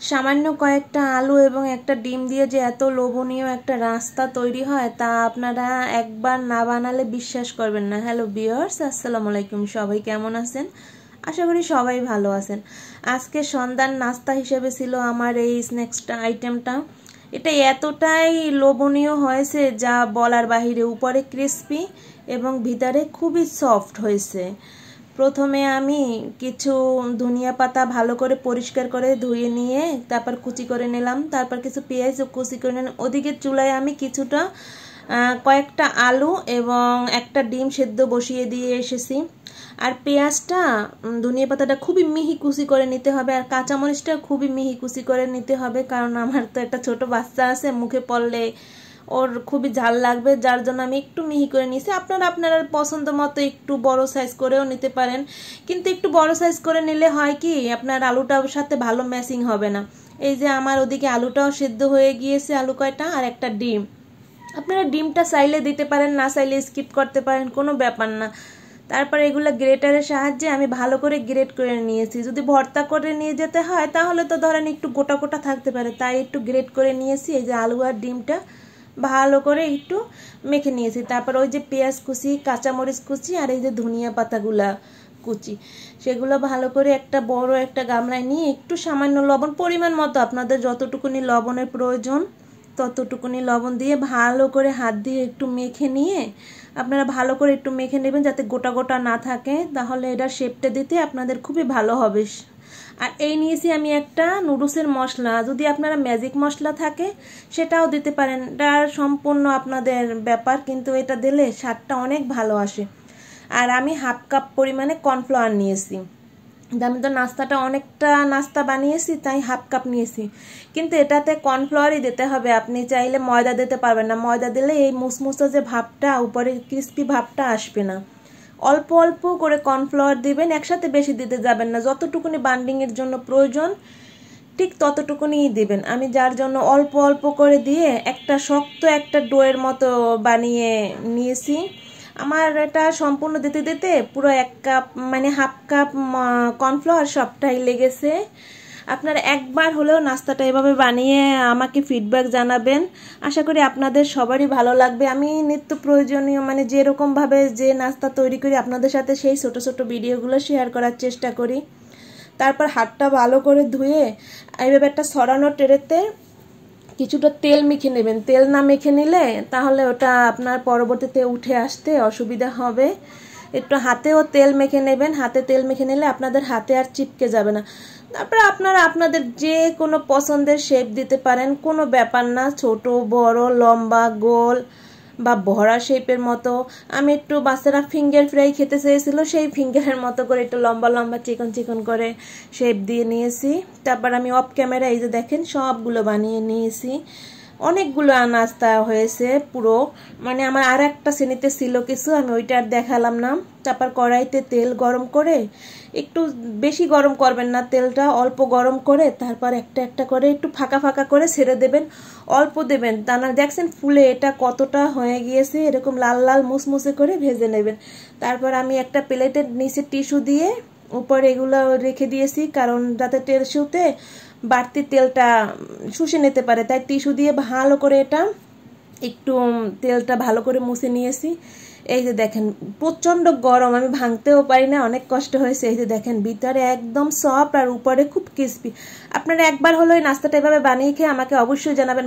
সামান্য কয়েকটা আলু এবং একটা ডিম দিয়ে যে এত লোভনীয় একটা নাস্তা তৈরি হয় তা আপনারা একবার না বানালে বিশ্বাস করবেন না। হ্যালো ভিউয়ার্স, আসসালামু আলাইকুম। সবাই কেমন আছেন? আশা করি সবাই ভালো আছেন। আজকে সন্ধ্যার নাস্তা হিসেবে ছিল আমার এই স্ন্যাক্সটা আইটেমটা। এটা এতটাই লোভনীয় হয়েছে যা বলার বাহিরে। উপরে ক্রিস্পি এবং ভিতরে খুবই সফট হয়েছে। প্রথমে আমি কিছু ধনিয়া পাতা ভালো করে পরিষ্কার করে ধুয়ে নিয়ে তারপর কুচি করে নিলাম। তারপর কিছু পেঁয়াজ কুচি করে নিলাম। ওদিকে চুলায় আমি কিছুটা কয়েকটা আলু এবং একটা ডিম সেদ্ধ বসিয়ে দিয়ে এসেছি। আর পেঁয়াজটা ধনিয়া পাতাটা খুবই মিহি কুচি করে নিতে হবে, আর কাঁচামরিচটা খুবই মিহি কুচি করে নিতে হবে, কারণ আমার তো একটা ছোট বাচ্চা আছে, মুখে পড়লে ওর খুবই ঝাল লাগবে, যার জন্য আমি একটু মিহি করে নিয়েছি। আপনারা পছন্দ মতো একটু বড় সাইজ করেও নিতে পারেন, কিন্তু একটু বড় সাইজ করে নিলে হয় কি আপনার আলুটার সাথে ভালো ম্যাচিং হবে না। এই যে আমার ওদিকে আলুটাও সেদ্ধ হয়ে গিয়েছে, আলু কয়টা আর একটা ডিম। আপনারা ডিমটা চাইলে দিতে পারেন, না চাইলে স্কিপ করতে পারেন, কোনো ব্যাপার না। তারপর এগুলো গ্রেটারের সাহায্যে আমি ভালো করে গ্রেট করে নিয়েছি। যদি ভর্তা করে নিয়ে যেতে হয় তাহলে তো ধরেন একটু গোটা গোটা থাকতে পারে, তাই একটু গ্রেট করে নিয়েছি। এই যে আলু আর ডিমটা ভালো করে একটু মেখে নিয়েছি। তারপর ওই যে পেঁয়াজ কুচি, কাঁচামরিচ কুচি আর এই যে ধনিয়া পাতাগুলা কুচি, সেগুলো ভালো করে একটা বড় একটা গামলায় নিয়ে একটু সামান্য লবণ, পরিমাণ মতো আপনাদের যতটুকুনি লবণের প্রয়োজন ততটুকুনি লবণ দিয়ে ভালো করে হাত দিয়ে একটু মেখে নিয়ে আপনারা ভালো করে একটু মেখে নেবেন যাতে গোটা গোটা না থাকে, তাহলে এটা শেপটা দিতে আপনাদের খুবই ভালো হবে। আর এই নিয়েছি আমি একটা নুডলসের মশলা, যদি আপনারা ম্যাজিক মশলা থাকে সেটাও দিতে পারেন, এটা সম্পূর্ণ আপনাদের ব্যাপার, কিন্তু এটা দিলে স্বাদটা অনেক ভালো আসে। আর আমি হাফ কাপ পরিমাণে কর্নফ্লাওয়ার নিয়েছি। আমি তো নাস্তাটা অনেকটা নাস্তা বানিয়েছি তাই হাফ কাপ নিয়েছি, কিন্তু এটাতে কর্নফ্লাওয়ারই দিতে হবে। আপনি চাইলে ময়দা দিতে পারবেন না, ময়দা দিলে এই মুসমুসা যে ভাবটা উপরে ক্রিস্পি ভাবটা আসবে না। অল্প অল্প করে কর্নফ্লাওয়ার দিবেন, একসাথে বেশি দিতে যাবেন না, যতটুকুনি বান্ডিংয়ের জন্য প্রয়োজন ঠিক ততটুকুনি দিবেন। আমি যার জন্য অল্প অল্প করে দিয়ে একটা শক্ত একটা ডোয়ের মতো বানিয়ে নিয়েছি। আমার এটা সম্পূর্ণ দিতে দিতে পুরো এক কাপ মানে হাফ কাপ কর্নফ্লাওয়ার সবটাই লেগেছে। আপনারা একবার হলেও নাস্তাটা এভাবে বানিয়ে আমাকে ফিডব্যাক জানাবেন, আশা করি আপনাদের সবারই ভালো লাগবে। আমি নিত্য প্রয়োজনীয় মানে যেরকমভাবে যে নাস্তা তৈরি করি আপনাদের সাথে সেই ছোট ছোট ভিডিওগুলো শেয়ার করার চেষ্টা করি। তারপর হাতটা ভালো করে ধুয়ে এইভাবে একটা ছড়ানো ট্রেতে কিছুটা তেল মেখে নেবেন। তেল না মেখে নিলে তাহলে ওটা আপনার পরবর্তীতে উঠে আসতে অসুবিধা হবে। একটু হাতেও তেল মেখে নেবেন, হাতে তেল মেখে নিলে আপনাদের হাতে আর চিপকে যাবে না। তারপর আপনারা আপনাদের যে কোনো পছন্দের শেপ দিতে পারেন, কোনো ব্যাপার না, ছোট বড় লম্বা গোল বা ভরা শেপের মতো। আমি একটু বাচ্চারা ফিঙ্গার ফ্রাই খেতে চেয়েছিল, সেই ফিঙ্গারের মতো করে একটু লম্বা লম্বা চিকন চিকন করে শেপ দিয়ে নিয়েছি। তারপর আমি অফ ক্যামেরা এই যে দেখেন সবগুলো বানিয়ে নিয়েছি। অনেকগুলো নাস্তা হয়েছে পুরো, মানে আমার আর একটা শ্রেণীতে ছিল কিছু, আমি ওইটা আর দেখালাম না। তারপর কড়াইতে তেল গরম করে, একটু বেশি গরম করবেন না, তেলটা অল্প গরম করে তারপর একটা একটা করে একটু ফাঁকা ফাঁকা করে ছেড়ে দেবেন, অল্প দেবেন, তা না দেখছেন ফুলে এটা কতটা হয়ে গিয়েছে, এরকম লাল লাল মুসমুসে করে ভেজে নেবেন। তারপর আমি একটা প্লেটের নিচে টিস্যু দিয়ে উপরে এগুলো রেখে দিয়েছি, কারণ যাতে টিস্যুতে বাড়তি তেলটা শুষে নিতে পারে, তাই টিস্যু দিয়ে ভালো করে এটা একটু তেলটা ভালো করে মুছে নিয়েছি। এই যে দেখেন প্রচন্ড গরম, আমি ভাঙতেও পারি না, অনেক কষ্ট হয়েছে। এই যে দেখেন ভিতরে একদম সফট আর উপরে খুব ক্রিস্পি। আপনারা একবার হলো এই নাস্তাটা এভাবে বানিয়ে খেয়ে আমাকে অবশ্যই জানাবেন।